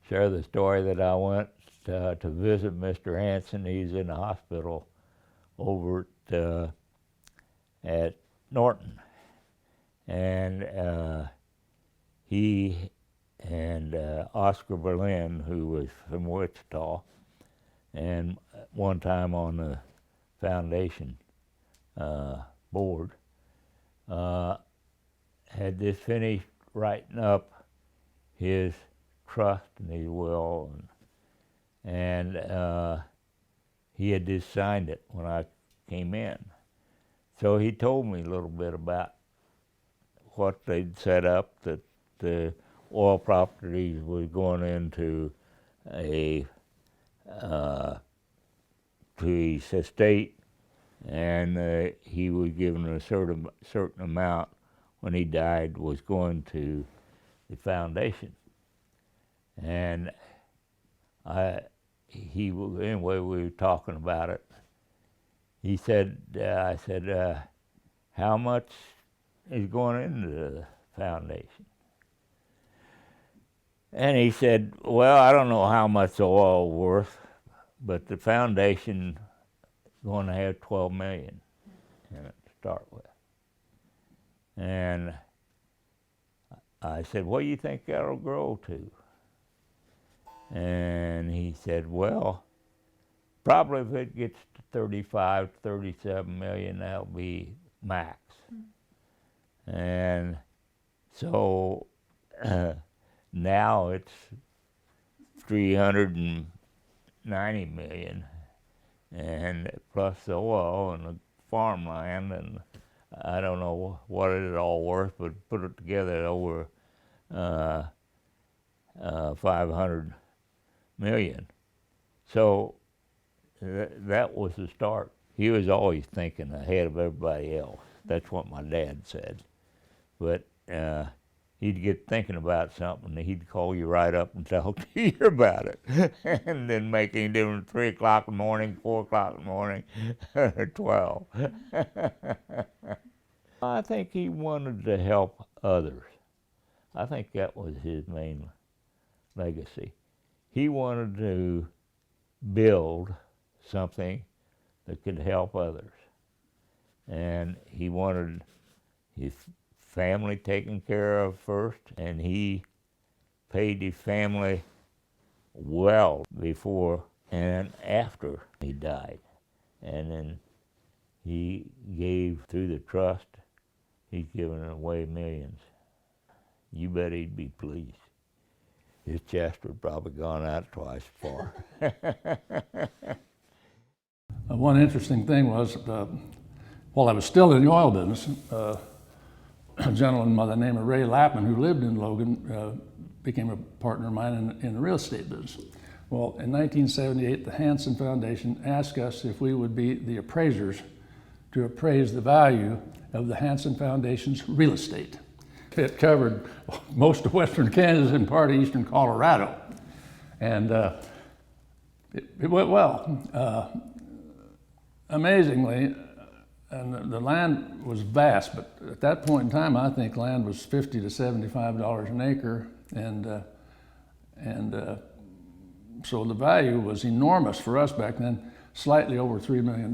share the story that I went to visit Mr. Hansen. He's in the hospital over at Norton, and he and Oscar Berlin, who was from Wichita, and one time on the foundation board, had just finished writing up his trust and his will, and he had just signed it when I came in. So he told me a little bit about what they'd set up, that the oil properties was going into to his estate, and he was given a certain amount when he died was going to the foundation. And anyway, we were talking about it. He said, I said, how much is going into the foundation? And he said, well, I don't know how much the oil is worth, but the foundation is going to have $12 million in it to start with. And I said, what do you think that'll grow to? And he said, well, probably if it gets to 35, 37 million, that'll be max. And so now it's 390 million, and plus the oil and the farmland, and I don't know what it is all worth, but put it together over 500 million. So that was the start. He was always thinking ahead of everybody else. That's what my dad said. But he'd get thinking about something, and he'd call you right up and talk to you about it, and then make any difference 3 o'clock in the morning, 4 o'clock in the morning, or 12. I think he wanted to help others. I think that was his main legacy. He wanted to build something that could help others. And he wanted his family taken care of first, and he paid his family well before and after he died. And then he gave through the trust, he's given away millions. You bet he'd be pleased. His chest would probably gone out twice as far. One interesting thing was, while I was still in the oil business, a gentleman by the name of Ray Lappman, who lived in Logan, became a partner of mine in the real estate business. Well, in 1978, the Hansen Foundation asked us if we would be the appraisers to appraise the value of the Hansen Foundation's real estate. It covered most of western Kansas and part of eastern Colorado. And it went well. Amazingly, and the land was vast, but at that point in time, I think land was $50 to $75 an acre, and so the value was enormous for us back then, slightly over $3 million,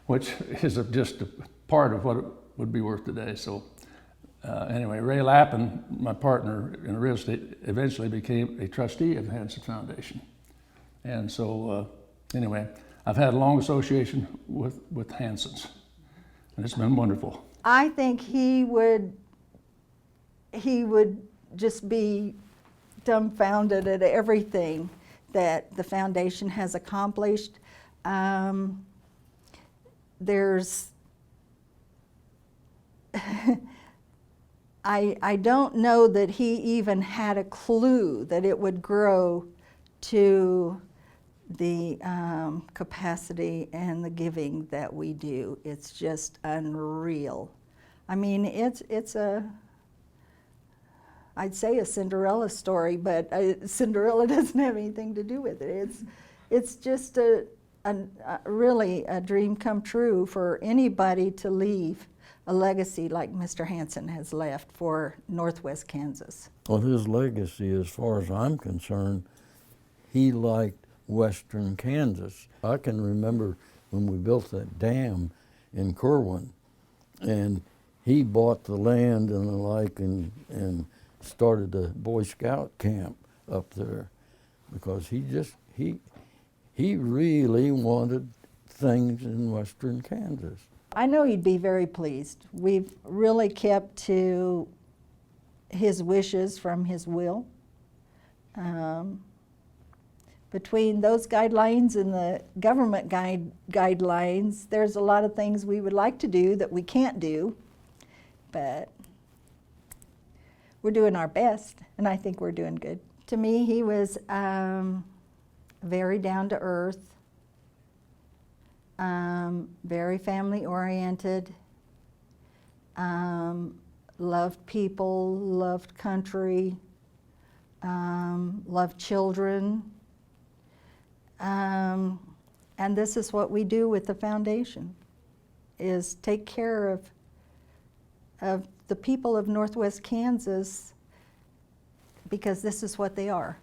which is just a part of what it would be worth today. So anyway, Ray Lappin, my partner in real estate, eventually became a trustee of the Hansen Foundation. And so anyway, I've had a long association with Hansens, and it's been wonderful. I think he would just be dumbfounded at everything that the foundation has accomplished. There's I don't know that he even had a clue that it would grow to the capacity and the giving that we do. It's just unreal. I mean, it's a, I'd say a Cinderella story, but Cinderella doesn't have anything to do with it. It's just really a dream come true for anybody to leave a legacy like Mr. Hansen has left for Northwest Kansas. Well, his legacy, as far as I'm concerned, he liked western Kansas. I can remember when we built that dam in Corwin, and he bought the land and the like and started a Boy Scout camp up there because he really wanted things in western Kansas. I know he'd be very pleased. We've really kept to his wishes from his will. Between those guidelines and the government guidelines, there's a lot of things we would like to do that we can't do, but we're doing our best, and I think we're doing good. To me, he was very down to earth, very family oriented, loved people, loved country, loved children. And this is what we do with the foundation, is take care of the people of Northwest Kansas, because this is what they are.